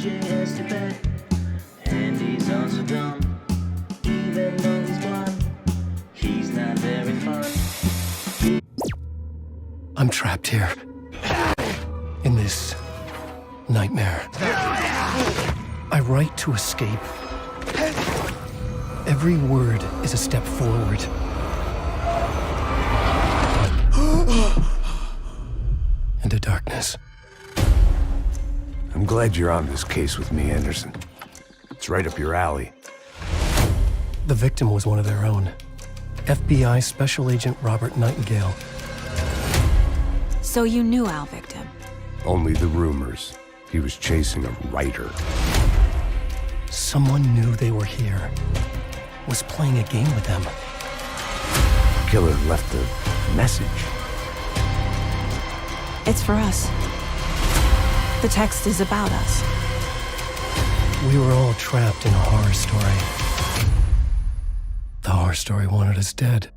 DJ has to bet, and he's also dumb. Even though he's blonde, he's not very fun. I'm trapped here. In this nightmare. I write to escape. Every word is a step forward. Into darkness. I'm glad you're on this case with me, Anderson. It's right up your alley. The victim was one of their own. FBI Special Agent Robert Nightingale. So you knew our victim? Only the rumors. He was chasing a writer. Someone knew they were here. Was playing a game with them. Killer left a message. It's for us. The text is about us. We were all trapped in a horror story. The horror story wanted us dead.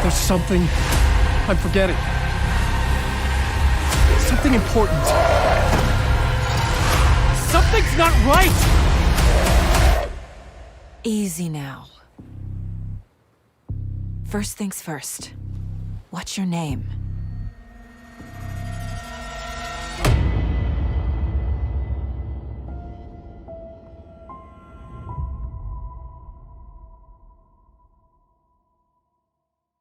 There's something I'm forgetting. Something important. Something's not right! Easy now. First things first. What's your name?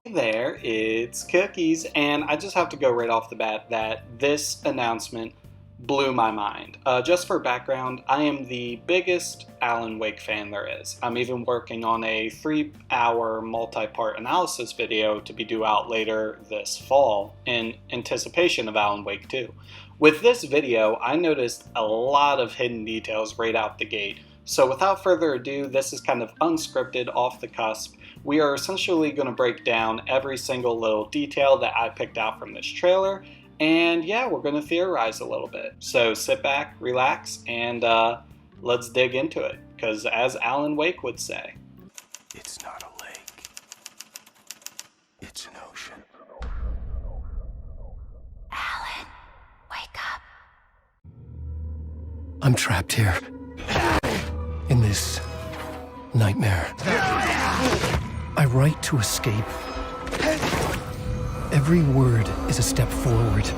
Hey there, it's Cookies, and I just have to go right off the bat that this announcement blew my mind. Just for background, I am the biggest Alan Wake fan there is. I'm even working on a 3-hour multi-part analysis video to be due out later this fall in anticipation of Alan Wake 2. With this video, I noticed a lot of hidden details right out the gate. So without further ado, this is kind of unscripted, off the cusp. We are essentially going to break down every single little detail that I picked out from this trailer. And yeah, we're going to theorize a little bit. So sit back, relax, and let's dig into it. Because as Alan Wake would say, It's not a lake. It's an ocean. Alan, wake up. I'm trapped here. In this nightmare. I write to escape. Every word is a step forward.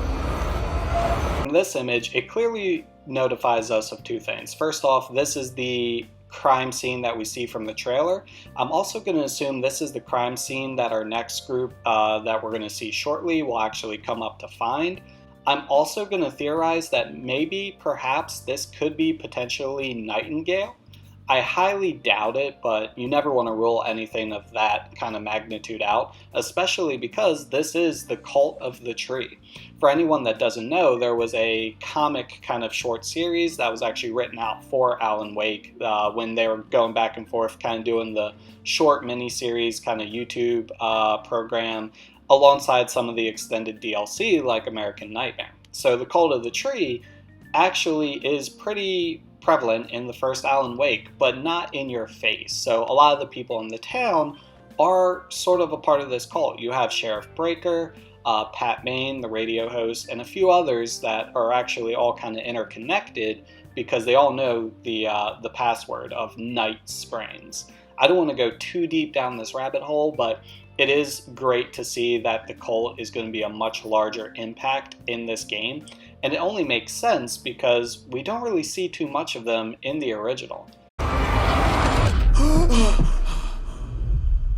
in this image, it clearly notifies us of two things. First off, this is the crime scene that we see from the trailer. I'm also going to assume this is the crime scene that our next group that we're going to see shortly will actually come up to find. I'm also going to theorize that maybe, perhaps, this could be potentially Nightingale. I highly doubt it, but you never want to rule anything of that kind of magnitude out, especially because this is the Cult of the Tree. For anyone that doesn't know, there was a comic kind of short series that was actually written out for Alan Wake when they were going back and forth, kind of doing the short mini-series kind of YouTube program alongside some of the extended DLC like American Nightmare. So the Cult of the Tree actually is pretty prevalent in the first Alan Wake, but not in your face. So a lot of the people in the town are sort of a part of this cult. You have Sheriff Breaker, Pat Maine, the radio host, and a few others that are actually all kind of interconnected because they all know the password of Night Sprains. I don't want to go too deep down this rabbit hole, but it is great to see that the cult is going to be a much larger impact in this game. And it only makes sense because we don't really see too much of them in the original.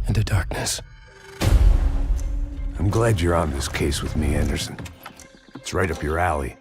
Into darkness. I'm glad you're on this case with me, Anderson. It's right up your alley.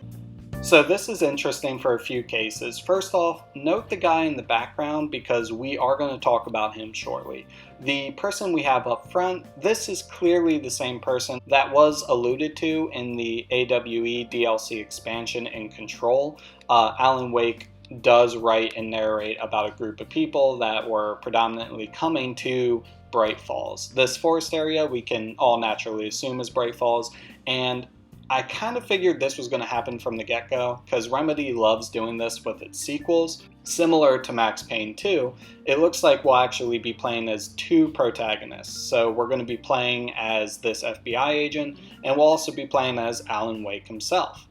So this is interesting for a few cases. First off, note the guy in the background because we are going to talk about him shortly. The person we have up front, this is clearly the same person that was alluded to in the AWE DLC expansion in Control. Alan Wake does write and narrate about a group of people that were predominantly coming to Bright Falls. This forest area we can all naturally assume is Bright Falls, and I kind of figured this was going to happen from the get-go, because Remedy loves doing this with its sequels. Similar to Max Payne 2, it looks like we'll actually be playing as two protagonists. So we're going to be playing as this FBI agent, and we'll also be playing as Alan Wake himself.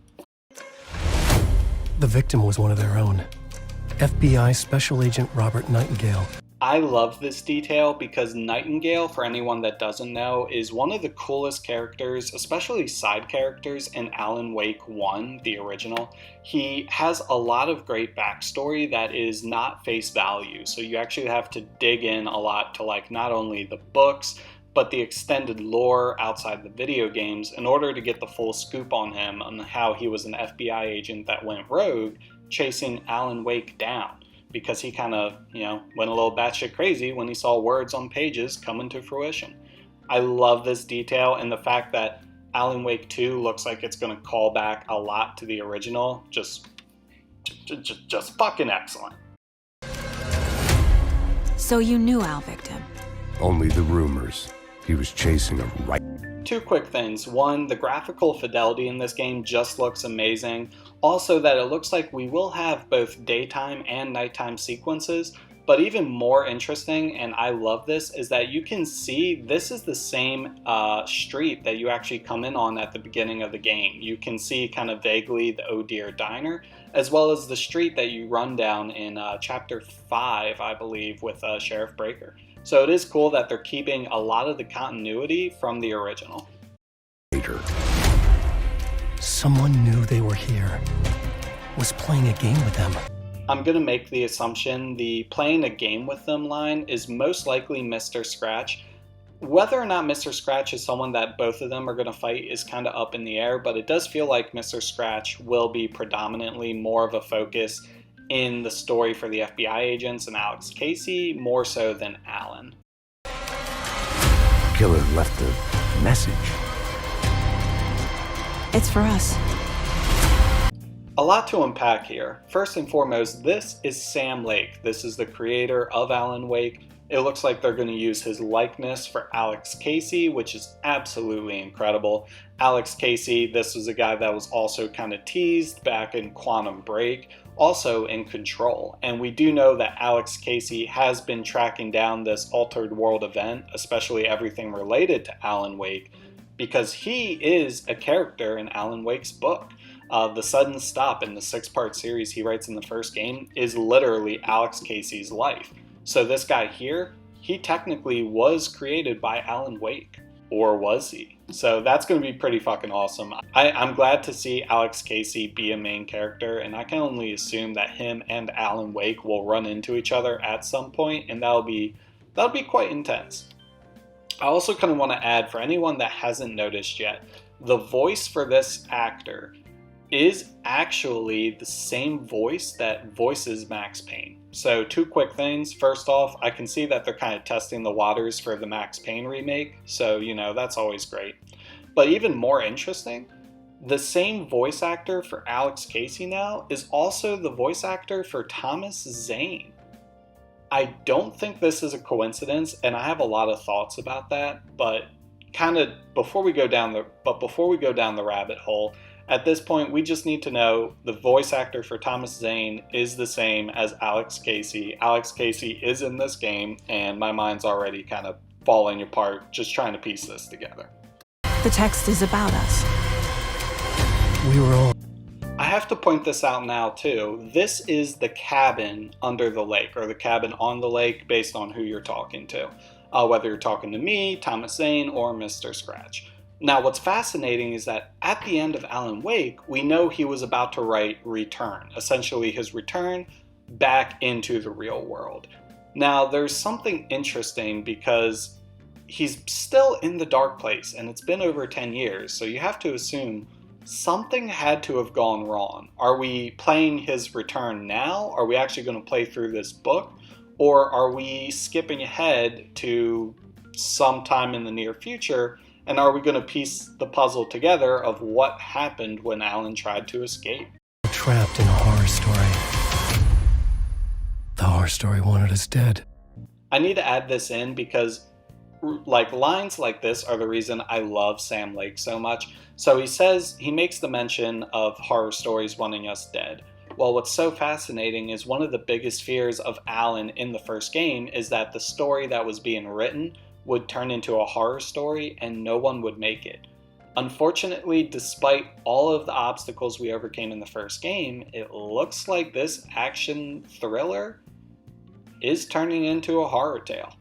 The victim was one of their own, FBI Special Agent Robert Nightingale. I love this detail because Nightingale, for anyone that doesn't know, is one of the coolest characters, especially side characters, in Alan Wake 1, the original. He has a lot of great backstory that is not face value, so you actually have to dig in a lot to like not only the books, but the extended lore outside the video games in order to get the full scoop on him and how he was an FBI agent that went rogue, chasing Alan Wake down. Because he kind of, went a little batshit crazy when he saw words on pages coming to fruition. I love this detail, and the fact that Alan Wake 2 looks like it's going to call back a lot to the original, just fucking excellent. So you knew Al Victim? Only the rumors. He was chasing a right. Two quick things. One, the graphical fidelity in this game just looks amazing. Also that it looks like we will have both daytime and nighttime sequences, but even more interesting, and I love this, is that you can see this is the same street that you actually come in on at the beginning of the game. You can see kind of vaguely the Oh Dear Diner, as well as the street that you run down in Chapter 5, I believe, with Sheriff Breaker. So it is cool that they're keeping a lot of the continuity from the original. Someone knew they were here, was playing a game with them. I'm going to make the assumption the playing a game with them line is most likely Mr. Scratch. Whether or not Mr. Scratch is someone that both of them are going to fight is kind of up in the air, but it does feel like Mr. Scratch will be predominantly more of a focus in the story for the FBI agents and Alex Casey, more so than Alan. Killer left a message. It's for us. A lot to unpack here. First and foremost, this is Sam Lake. This is the creator of Alan Wake. It looks like they're going to use his likeness for Alex Casey, which is absolutely incredible. Alex Casey, this was a guy that was also kind of teased back in Quantum Break, also in Control. And we do know that Alex Casey has been tracking down this Altered World event, especially everything related to Alan Wake, because he is a character in Alan Wake's book. The sudden stop in the 6-part series he writes in the first game is literally Alex Casey's life. So this guy here, he technically was created by Alan Wake. Or was he? So that's going to be pretty fucking awesome. I'm glad to see Alex Casey be a main character, and I can only assume that him and Alan Wake will run into each other at some point, and that'll be quite intense. I also kind of want to add, for anyone that hasn't noticed yet, the voice for this actor is actually the same voice that voices Max Payne. So two quick things. First off, I can see that they're kind of testing the waters for the Max Payne remake, so that's always great. But even more interesting, the same voice actor for Alex Casey now is also the voice actor for Thomas Zane. I don't think this is a coincidence, and I have a lot of thoughts about that, but before we go down the rabbit hole, at this point, we just need to know the voice actor for Thomas Zane is the same as Alex Casey. Alex Casey is in this game, and my mind's already kind of falling apart just trying to piece this together. The text is about us. We were all... I have to point this out now too. This is the cabin under the lake, or the cabin on the lake, based on who you're talking to. Whether you're talking to me, Thomas Zane, or Mr. Scratch. Now, what's fascinating is that at the end of Alan Wake, we know he was about to write Return, essentially his return back into the real world. Now, there's something interesting because he's still in the dark place, and it's been over 10 years, so you have to assume something had to have gone wrong. Are we playing his return now? Are we actually going to play through this book? Or are we skipping ahead to sometime in the near future? And are we going to piece the puzzle together of what happened when Alan tried to escape? Trapped in a horror story. The horror story wanted us dead. I need to add this in because like lines like this are the reason I love Sam Lake so much. So he makes the mention of horror stories wanting us dead. Well, what's so fascinating is one of the biggest fears of Alan in the first game is that the story that was being written would turn into a horror story and no one would make it. Unfortunately, despite all of the obstacles we overcame in the first game, it looks like this action thriller is turning into a horror tale.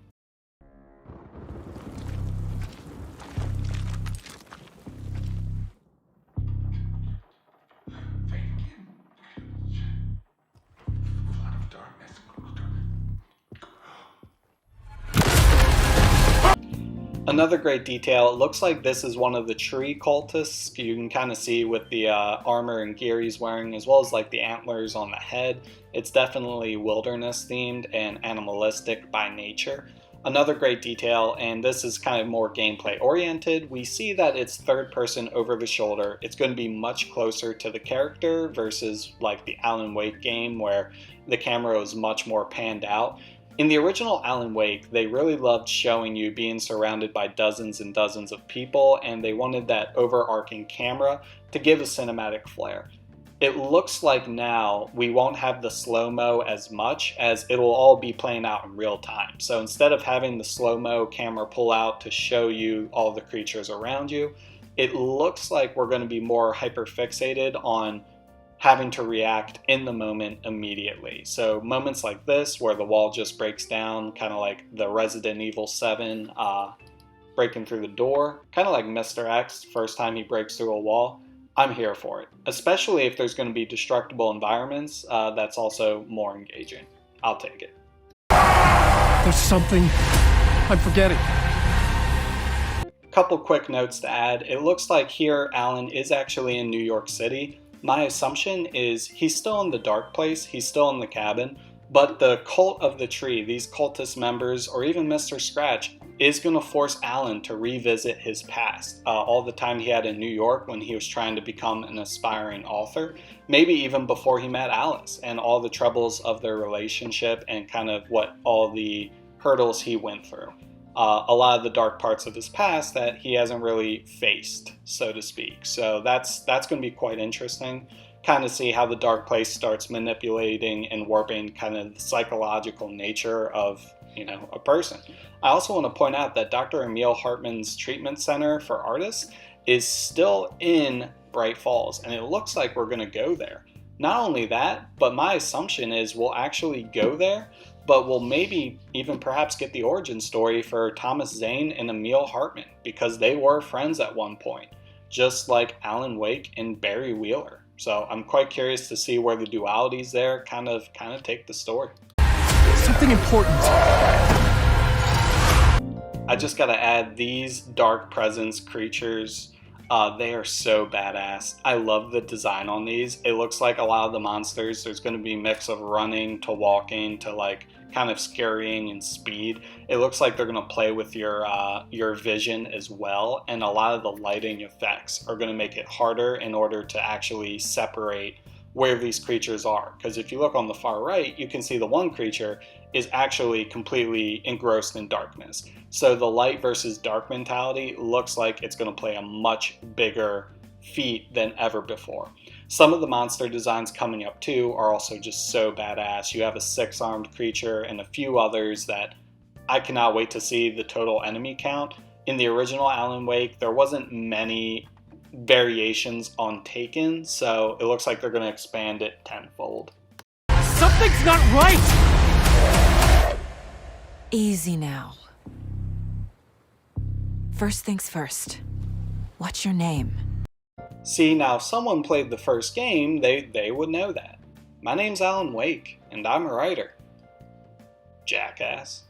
Another great detail, it looks like this is one of the tree cultists. You can kind of see with the armor and gear he's wearing, as well as like the antlers on the head. It's definitely wilderness themed and animalistic by nature. Another great detail, and this is kind of more gameplay oriented, we see that it's third person over the shoulder. It's going to be much closer to the character versus like the Alan Wake game where the camera is much more panned out. In the original Alan Wake, they really loved showing you being surrounded by dozens and dozens of people, and they wanted that overarching camera to give a cinematic flair. It looks like now we won't have the slow-mo as much, as it'll all be playing out in real time. So instead of having the slow-mo camera pull out to show you all the creatures around you, it looks like we're going to be more hyper-fixated on having to react in the moment immediately. So moments like this where the wall just breaks down, kind of like the Resident Evil 7 breaking through the door, kind of like Mr. X first time he breaks through a wall, I'm here for it. Especially if there's going to be destructible environments, that's also more engaging. I'll take it. There's something I'm forgetting. Couple quick notes to add. It looks like here Alan is actually in New York City. My assumption is he's still in the dark place, he's still in the cabin, but the cult of the tree, these cultist members, or even Mr. Scratch, is going to force Alan to revisit his past. All the time he had in New York when he was trying to become an aspiring author, maybe even before he met Alice, and all the troubles of their relationship and kind of what all the hurdles he went through. A lot of the dark parts of his past that he hasn't really faced, so to speak. So that's going to be quite interesting. Kind of see how the dark place starts manipulating and warping kind of the psychological nature of, a person. I also want to point out that Dr. Emil Hartman's treatment center for artists is still in Bright Falls, and it looks like we're going to go there. Not only that, but my assumption is we'll actually go there, but we'll maybe even perhaps get the origin story for Thomas Zane and Emil Hartman, because they were friends at one point, just like Alan Wake and Barry Wheeler. So I'm quite curious to see where the dualities there kind of take the story. Something important. I just gotta add, these dark presence creatures, they are so badass. I love the design on these. It looks like a lot of the monsters, there's going to be a mix of running to walking to like kind of scurrying and speed. It looks like they're going to play with your vision as well, and a lot of the lighting effects are going to make it harder in order to actually separate where these creatures are. Because if you look on the far right, you can see the one creature is actually completely engrossed in darkness. So the light versus dark mentality looks like it's going to play a much bigger feat than ever before. Some of the monster designs coming up too are also just so badass. You have a 6-armed creature and a few others that I cannot wait to see the total enemy count. In the original Alan Wake, there wasn't many variations on Taken, so it looks like they're going to expand it tenfold. Something's not right! Easy now. First things first. What's your name? See, now if someone played the first game, they would know that. My name's Alan Wake, and I'm a writer. Jackass.